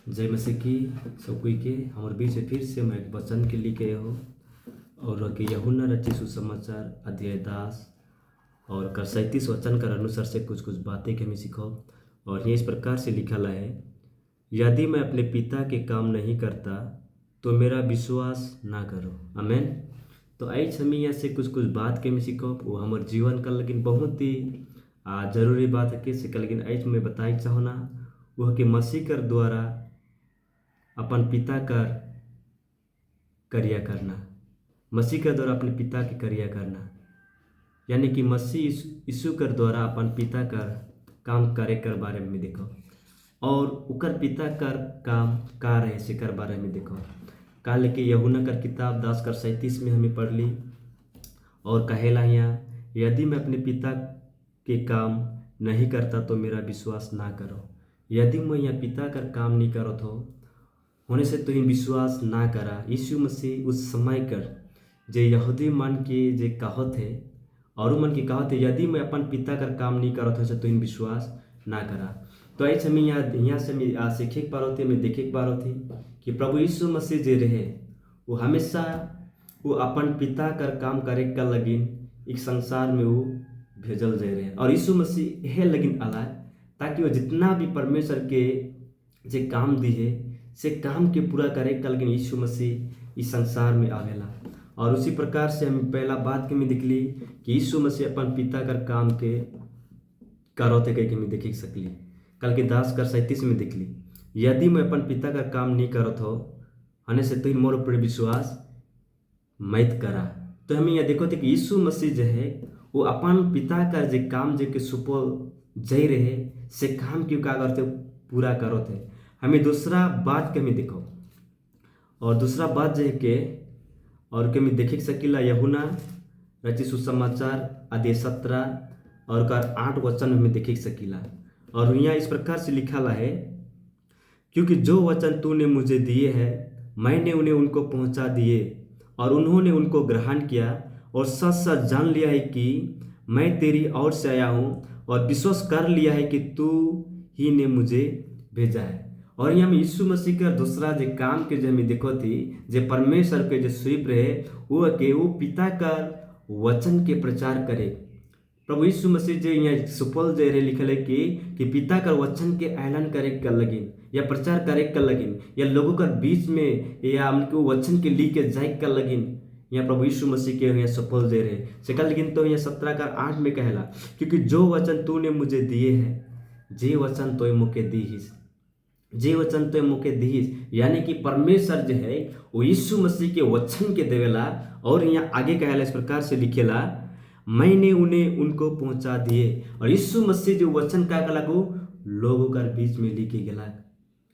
जय मसीह की सब कोई के हमारे बीच से फिर से मैं एक वचन के लिए हो और कि यूहन्ना रचित सुसमाचार अध्याय 10 और का 37 वचन का अनुसार से कुछ कुछ बातें के हमें सीखो। और ये इस प्रकार से लिखा है, यदि मैं अपने पिता के काम नहीं करता तो मेरा विश्वास ना करो। आमेन। तो आज हमें यहाँ से कुछ कुछ बात के हमें सीखो, वो हमारे जीवन का लेकिन बहुत ही जरूरी बात है कि लेकिन आज मैं बताई चाहो ना वह कि मसीह कर द्वारा अपन पिता कर कार्य करना, मसीह के द्वारा अपने पिता के कार्य करना, यानी कि मसीह यीशु कर द्वारा अपन पिता कर काम करे कर बारे में देखो और उकर पिता कर काम का रहे से कर बारे में देखो। काल के यूहन्ना कर किताब 10:37 में हमें पढ़ ली और कहेला यहाँ, यदि मैं अपने पिता के काम नहीं करता तो मेरा विश्वास ना करो। यदि मैं यहाँ पिता कर काम नहीं करो तो होने से तो विश्वास ना करा। यीशु मसीह उस समय कर जे यहूदी मन के जे कहत है और मन की कहत है, यदि मैं अपन पिता कर काम नहीं करत हो तो विश्वास ना करा। तो ऐसे हमें यहाँ से मैं सीखे पा रहे थे, मैं देखे पा रहे थे कि प्रभु यीशु मसीह जे रहे वो हमेशा वो अपन पिता कर काम करे का लगिन एक संसार में वो भेजल जा रहे और यीशु मसीह यह लगिन अला ताकि वो जितना भी परमेश्वर के जे काम दिए से काम के पूरा करे कल लेकिन यीशु मसीह इस संसार में आवेला। और उसी प्रकार से हम पहला बात के में दिखली कि यीशु मसीह अपन पिता कर काम के करोते कह के मैं देख सकली। कल के 10:37 में दिखली, यदि मैं अपन पिता का काम नहीं करत हो हने से तो मोर ऊपर विश्वास मत करा। तो हमें यह देखो थे कि यीशु मसीह जो है वो अपन पिता का जे काम जे के सुपो जय रहे से काम क्यों का करते पूरा करो थे। हमें दूसरा बात के में देखो और दूसरा बात जो है के और के में देख सकीला यूहन्ना रचित सुसमाचार अध्याय 17 और का 8 वचन में देख सकीला। और यहाँ इस प्रकार से लिखा है, क्योंकि जो वचन तूने मुझे दिए हैं मैंने उन्हें उनको पहुंचा दिए और उन्होंने उनको ग्रहण किया और सच सच जान लिया है कि मैं तेरी ओर से आया हूँ और विश्वास कर लिया है कि तू ही ने मुझे भेजा है। और यहाँ में यीशु मसीह का दूसरा जो काम के जो हमें देखो थी जो परमेश्वर के जो स्वीप रहे वो के वो पिता का वचन के प्रचार करे। प्रभु यीशु मसीह जो यहाँ सुपल जो रहे लिखल है कि पिता का वचन के ऐलान करे कर लगिन या प्रचार करे कर लगिन या लोगों का बीच में या उनको वचन के ली के जाए कर लगिन। यहाँ प्रभु यीशु मसीह के यहाँ सफल दे रहे सेकंड लेकिन तो यहाँ 17:8 में कहला, क्योंकि जो वचन तूने मुझे दिए हैं जे वचन तो मुके दीहिस, जे वचन तो मुके दीहिस, यानी कि परमेश्वर जो है वो यीशु मसीह के वचन के देवेला। और यहाँ आगे कहला इस प्रकार से लिखेला, मैंने उन्हें उनको पहुंचा दिए। और यीशु मसीह जो वचन का कला को लोगों का बीच में लिखे गला,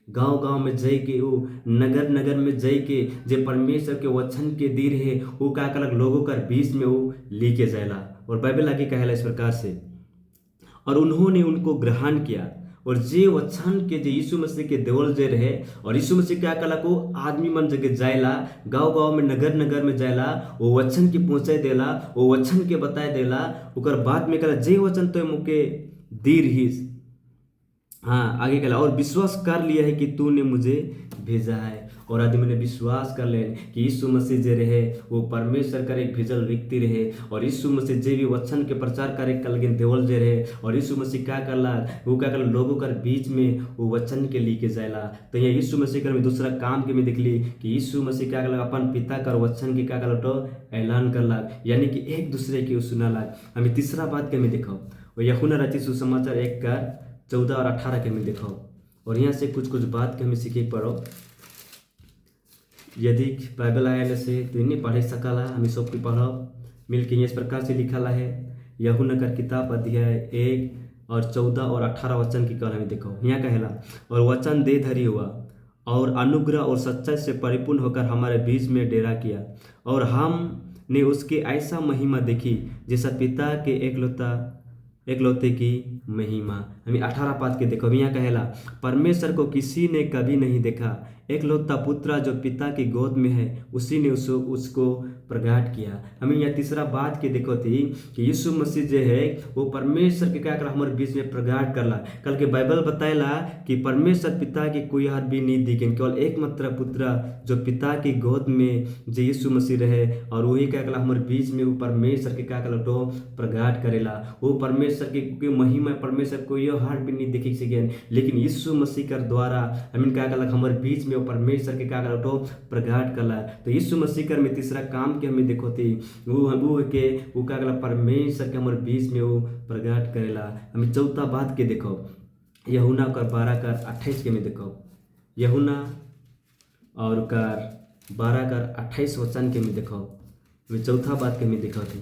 गांव गांव में जय के वो नगर नगर में जय के जे परमेश्वर के वचन के दी रहे वो का कला लोगों का बीच में वो लिखे जाएला। और बाइबल आगे कहला इस प्रकार से, और उन्होंने उनको ग्रहण किया और जे वचन के जे यीशु मसीह के देवल जे रहे और यीशु मसीह क्या कला को आदमी मन जगह जायला गांव गांव में नगर नगर में जायला वो वचन के पहुंचाई देला वो वचन के बताए देला। ओकर बाद में कला जे वचन तो मुके दी रहीस, हाँ आगे कहला, और विश्वास कर लिया है कि तूने मुझे भेजा है। और आदमी ने विश्वास कर ले कि यीशु मसीह जे रहे वो परमेश्वर का एक भेजल व्यक्ति रहे और यीशु मसीह जे भी वचन के प्रचार करे कल देवल जे रहे और यीशु मसीह क्या करला वो क्या करला लोगों का बीच में वो वचन के लेके जायला। तो यहाँ यीशु मसीह कर दूसरा काम के में देखली कि यीशु मसीह क्या करला अपन पिता का वचन के क्या करला तो ऐलान करला, यानी कि एक दूसरे के सुनाला। हमें तीसरा बात के में देखो वो यूहन्ना रचित सुसमाचार 1:14 और 18 के में देखो। और यहाँ से कुछ कुछ बात के हमें सीखे पढ़ो, यदि बाइबल आया से तो इन्हें पढ़े सकला हमें सबको पढ़ो मिलके। इस प्रकार से लिखा है यूहन्ना का किताब अध्याय 1:14 और 18 वचन की कल हमें देखो। यहाँ कहला, और वचन देहधारी हुआ और अनुग्रह और सच्चाई से परिपूर्ण होकर हमारे बीच में डेरा किया और हमने उसके ऐसा महिमा देखी जैसा पिता के एकलौते की महिमा। हमें 18 पाद के देखो, यहाँ कहेला परमेश्वर को किसी ने कभी नहीं देखा, एकलौता पुत्र जो पिता की गोद में है उसी ने उसको प्रगाट किया। हमें यहाँ तीसरा बात के देखो थी कि यीशु मसीह जो है वो परमेश्वर के क्या कर हमारे बीच में प्रगाट करला। कल के बाइबल बताएला कि परमेश्वर पिता की कोई हाथ भी नहीं दिखे, केवल एक मात्र पुत्र जो पिता की गोद में जो यीशु मसीह रहे और वही क्या कला हमारे बीच में वो परमेश्वर के क्या कला तो प्रगाट करेला। वो परमेश्वर की महिमा परमेश्वर को ये हाथ भी नहीं देखे सके, लेकिन यीशु मसीह कर द्वारा हमें क्या कला हमारे बीच में वो परमेश्वर के क्या कला तो प्रगाट कला। तो यीशु मसीह कर में तीसरा काम के हमें देखो थी वो के वो क्या कला परमेश्वर के हमारे बीच में वो प्रगाट करेला। हमें चौथा बात के देखो, यूहन्ना कर 12:28 के में देखो, यूहन्ना और कर 12:28 वचन के में देखो। हमें चौथा बात के में देखो थी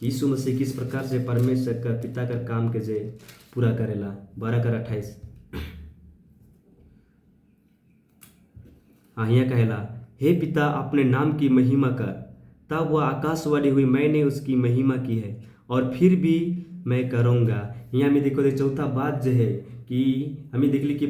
कि यीशु मसीह किस प्रकार से परमेश्वर का पिता का काम के जे पूरा करेला। 12:28 यहाँ कहेला, हे पिता अपने नाम की महिमा कर। तब वह आकाशवाणी हुई, मैंने उसकी महिमा की है और फिर भी मैं करूँगा। यहाँ में देखो चौथा बात जो है कि हमें देख ली कि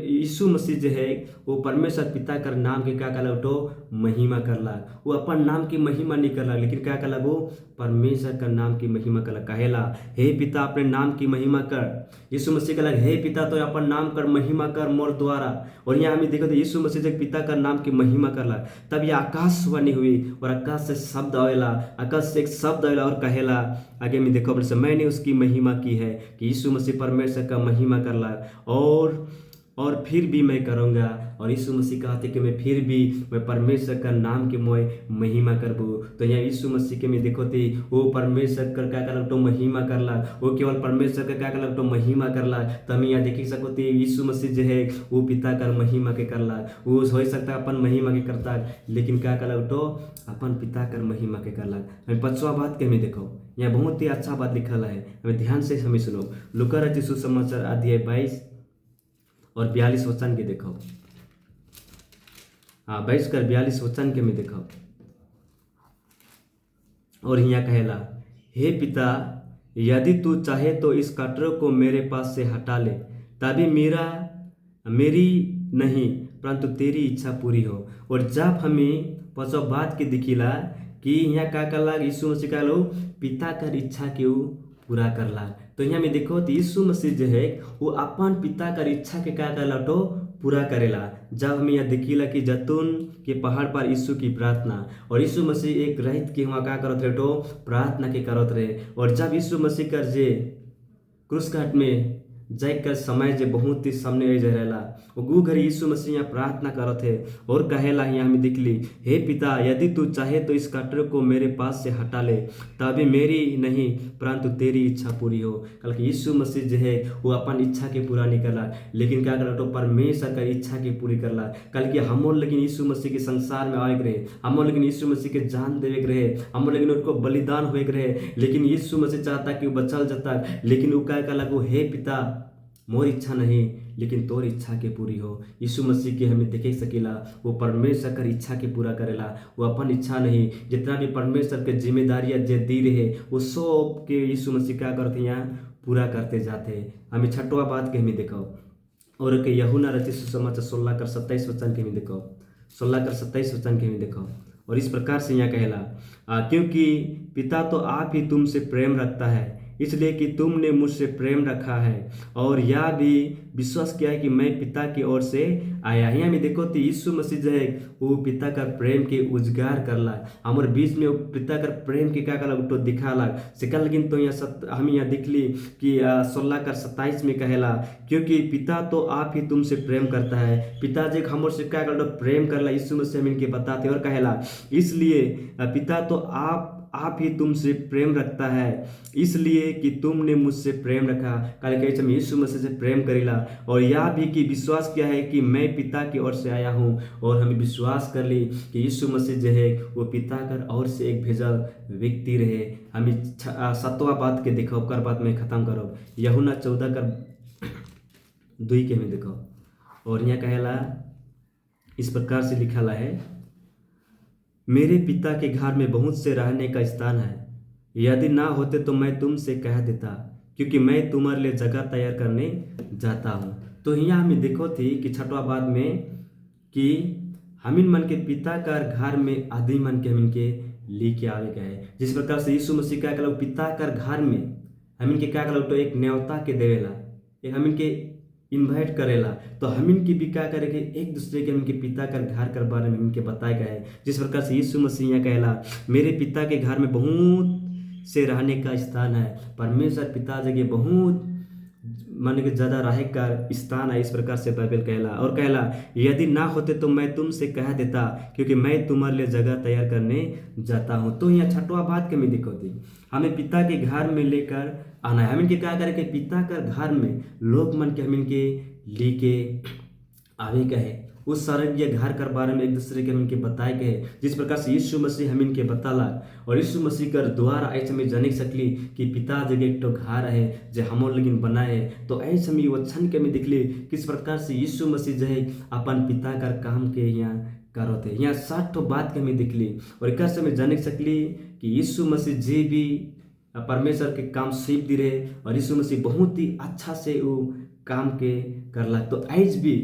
यीशु मसीह जो है वो परमेश्वर पिता कर नाम के क्या कला तो महिमा करला। वो अपन नाम की महिमा नहीं करला, लेकिन क्या कला वो परमेश्वर का नाम की महिमा करला। कहेला हे पिता अपने नाम की महिमा कर। यीशु मसीह कहला हे पिता तो अपन नाम कर महिमा कर मोर द्वारा। और यहाँ हमें देखो तो यीशु मसीह जब पिता का नाम की महिमा करला तब यह आकाशवाणी हुई और आकाश से शब्द आवेला, आकाश से एक शब्द आवेला और कहेला आगे में देखो मैंने उसकी महिमा की है कि यीशु मसीह परमेश्वर का महिमा करला और फिर भी मैं करूँगा। और यीशु मसीह कहते कि मैं फिर भी मैं परमेश्वर का नाम की महिमा करबू। तो यहाँ यीशु मसीह के में देखो थी वो परमेश्वर का क्या कर तो महिमा करला, वो केवल परमेश्वर का क्या कर तो महिमा करला। तो हम यहाँ देख सकते थी यीशु मसीह जो है वो पिता कर महिमा के करला। वो हो सकता है अपन महिमा के करता, लेकिन क्या कर तो अपन पिता कर महिमा के करला। हमें 5वां बात के हमें देखो, यहाँ बहुत ही अच्छा बात लिखल है, हमें ध्यान से हमें सुनो। लूका रचित सुसमाचार अध्याय 22 और 42 वचन के देखो। 22 वचन के में देखो। और यहाँ कहेला हे पिता यदि तू चाहे तो इस कटोरे को मेरे पास से हटा ले, तभी मेरी नहीं परंतु तेरी इच्छा पूरी हो। और जब हमें 5वां बात के दिखिला कि यहाँ का करला यीशु मसीह का लो पिता कर इच्छा के पूरा करला। तो यहाँ में देखो तो यीशु मसीह जो है वो अपन पिता कर इच्छा के क्या करला तो पूरा करेला। जब हमें यह देखिला कि जैतून के पहाड़ पर यीशु की प्रार्थना, और यीशु मसीह एक रहित के वहाँ क्या करत रहे तो प्रार्थना के करत रहे। और जब यीशु मसीह कर जे क्रूस घाट में जाकर समय जे बहुत ही सामने रह रहेला, वो घर यीशु मसीह यहाँ प्रार्थना करत है और कहेला यहाँ हमें दिख ली हे पिता यदि तू चाहे तो इस कटोरे को मेरे पास से हटा ले, तभी मेरी नहीं परंतु तेरी इच्छा पूरी हो। कल कि यीशु मसीह जो है वो अपन इच्छा के पूरा नहीं करला, लेकिन क्या करला तो परमेश्वर का इच्छा के पूरी करला। कल कि हम लेकिन यीशु मसीह के संसार में आए रहे, हम लेकिन यीशु मसीह के जान देवे के रहे, हम लेकिन उनको बलिदान हुए रहे, लेकिन यीशु मसीह चाहता कि वो बचल जाता, लेकिन वो क्या कहला वो हे पिता मोर इच्छा नहीं लेकिन तोर इच्छा के पूरी हो। यीशु मसीह के हमें देखे सकेला वो परमेश्वर कर इच्छा के पूरा करेला। वो अपन इच्छा नहीं, जितना भी परमेश्वर के जिम्मेदारियां जे दी रहे वो सब के यीशु मसीह क्या करते यहाँ पूरा करते जाते। हमें 6वां बात के हमें देखो और के यूहन्ना रचित सुसमाचार 16:27 वचन के हमें देखो, 16:27 वचन के हमें देखो। और इस प्रकार से यहाँ कहेला क्योंकि पिता तो आप ही तुमसे प्रेम रखता है इसलिए कि तुमने मुझसे प्रेम रखा है और यह भी विश्वास किया है कि मैं पिता की ओर से आया। यहाँ में देखो तो यीशु मसीह जो है वो पिता का प्रेम के उजागर करला, हमारे बीच में वो पिता का प्रेम के क्या करला तो दिखाला सिखा। लेकिन तो यहाँ हम यहाँ देख ली कि 16:27 में कहेला क्योंकि पिता तो आप ही तुमसे प्रेम करता है, पिता जी हमर से क्या करला प्रेम करला। यीशु मसीह हम इनके बताते और कहेला इसलिए पिता तो आप ही तुमसे प्रेम रखता है इसलिए कि तुमने मुझसे प्रेम रखा। कल कहे हम यीशु मसीह से प्रेम करेला और यह भी कि विश्वास किया है कि मैं पिता की ओर से आया हूँ। और हमें विश्वास कर ली कि यीशु मसीह जो है वो पिता कर ओर से एक भेजल व्यक्ति रहे। हमें 7वां बात के देखो कर बात में खत्म करो। यूहन्ना 14:2 के में देखो और यहाँ कहेला इस प्रकार से लिखा है मेरे पिता के घर में बहुत से रहने का स्थान है, यदि ना होते तो मैं तुमसे कह देता क्योंकि मैं तुम्हारे लिए जगह तैयार करने जाता हूँ। तो यहाँ हमें देखो थी कि छठवा बात में कि हमिन मन के पिता का घर में आदि मन के हमिन के लेके आवे गए। जिस प्रकार से यीशु मसीह क्या करो पिता का घर में हमिन के क्या करो तो एक न्योता के देवेला, एक हमिन के इन्वाइट करेला। तो हमिन की भी क्या करेंगे एक दूसरे के हमिन के पिता का घर के बारे में इनके बताया गया है। जिस प्रकार से यीशु मसीह यहाँ कहला मेरे पिता के घर में बहुत से रहने का स्थान है। परमेश्वर पिता जगह बहुत मन के ज़्यादा रहे का स्थान है। इस प्रकार से बाइबल कहला और कहला यदि ना होते तो मैं तुमसे कह देता, क्योंकि मैं तुम्हारे लिए जगह तैयार करने जाता हूँ। तो यहाँ छठवा बात के में दिक्कत थी, हमें पिता के घर में लेकर आना है। हम इनके क्या करें कि पिता का घर में लोग मन के हम इनके लेके आवे कहे उस स्वर्गीय घर के बारे में एक दूसरे के हम इनके बताए गए। जिस प्रकार से यीशु मसीह हम इनके बताला और यीशु मसीह कर द्वारा ऐसे में जाने सकली कि पिता जगह एक तो घर है जो हम लेकिन बनाए। तो ऐसे में वचन के में दिखली किस प्रकार से यीशु मसीह जो है अपन पिता का काम के यहाँ करते। यहाँ 60 बात के में दिखली और एक से में जाने सकली कि यीशु मसीह जे भी परमेश्वर के काम सीख दी रहे और यीशु मसीह बहुत ही अच्छा से वो काम के करला। तो आज भी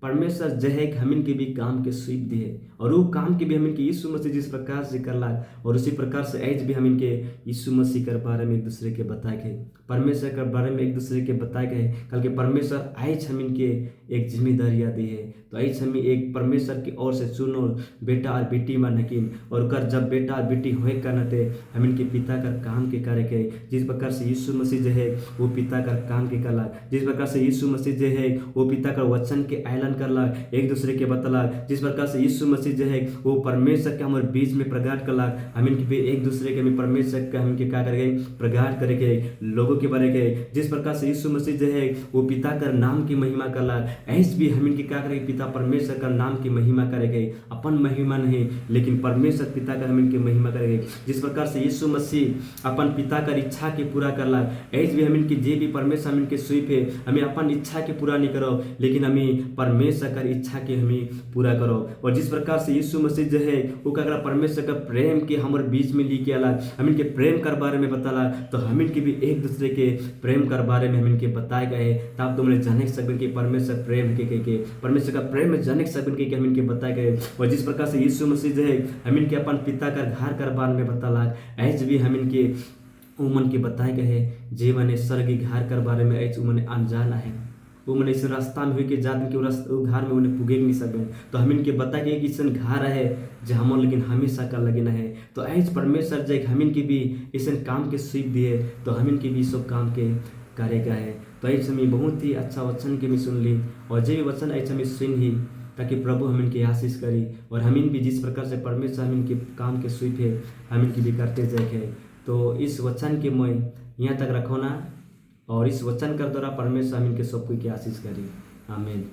परमेश्वर जय हमिन के भी काम के स्वीप दिए और वो काम के भी हम इनके यीशु मसीह जिस प्रकार से करला और उसी प्रकार से आज भी हम इनके यीशु मसीह के बारे में एक दूसरे के बताए गए, परमेश्वर के बारे में एक दूसरे के बताए गए। कल के परमेश्वर आज हम इनके एक जिम्मेदारियाँ दी है। तो आज हमें एक परमेश्वर की ओर से चुनो बेटा और बेटी मन हकीन और कर जब बेटा और बेटी होए करना थे हम इनके पिता का काम के करे के। जिस प्रकार से यीशु मसीह जो है वो पिता का काम के करला, जिस प्रकार से यीशु मसीह जो है वो पिता का वचन के ऐलान करला एक दूसरे के बतला, जिस प्रकार से यीशु मसीह जो है वो परमेश्वर के हमारे बीच में प्रगाट करला। हम इनके एक दूसरे के में परमेश्वर का हम क्या करेंगे प्रगाट करेंगे लोगों के बारे के। जिस प्रकार से यीशु मसीह जो है वो पिता का नाम की महिमा करला, ऐसे भी हम इनके क्या करेंगे पिता परमेश्वर का नाम की महिमा करेंगे। अपन महिमा नहीं लेकिन परमेश्वर पिता का हम इनकी महिमा करेंगे। जिस प्रकार से यीशु मसीह अपन पिता का इच्छा के पूरा करला, ऐसे भी हम इनकी जे भी परमेश्वर हम इनके स्वीप है हमें अपन इच्छा के पूरा नहीं करो लेकिन हमें परमेश्वर का इच्छा के हमें पूरा करो। और जिस प्रकार से यीशु मसीह जो है वो क्या करा परमेश्वर का प्रेम के हमारे बीच में लेके आला, हम इनके प्रेम कर बारे में बताला। तो हम इनके भी एक दूसरे के प्रेम कर बारे में हम इनके बताए गए तब तुमने जाने सकते कि परमेश्वर प्रेम के परमेश्वर का प्रेम में जाने सकते कि हम इनके बताए गए। और जिस प्रकार से यीशु मसीह जो है हम इनके अपन पिता का घर कर बारे में बताला, ऐसे भी हम इनके उमन के बताए गए जे मने स्वर्गीय घर कर बारे में ऐसे उमने अनजाना है वो मैंने इस रास्ता में हुई कि जात के घर में उन्हें पुगे नहीं सके। तो हम इनके बता के कि इसन घर है जो हम लेकिन हमेशा का लगे है। तो ऐसे परमेश्वर जय हम इनके भी इस काम के सीख दिए तो हम इनके भी सब काम के करेगा है। तो ऐसे में बहुत ही अच्छा वचन के भी सुन ली और जे भी वचन ऐसे में सुन ही ताकि प्रभु हम इनकी आशीष करी और हम इन भी जिस प्रकार से परमेश्वर हम इनके काम के स्वीप है हम इनकी भी करते जाए। तो इस वचन के मैं यहाँ तक रखो ना और इस वचन कर द्वारा परमेश्वर हम इनके सब कोई की आशीष करी। आमीन।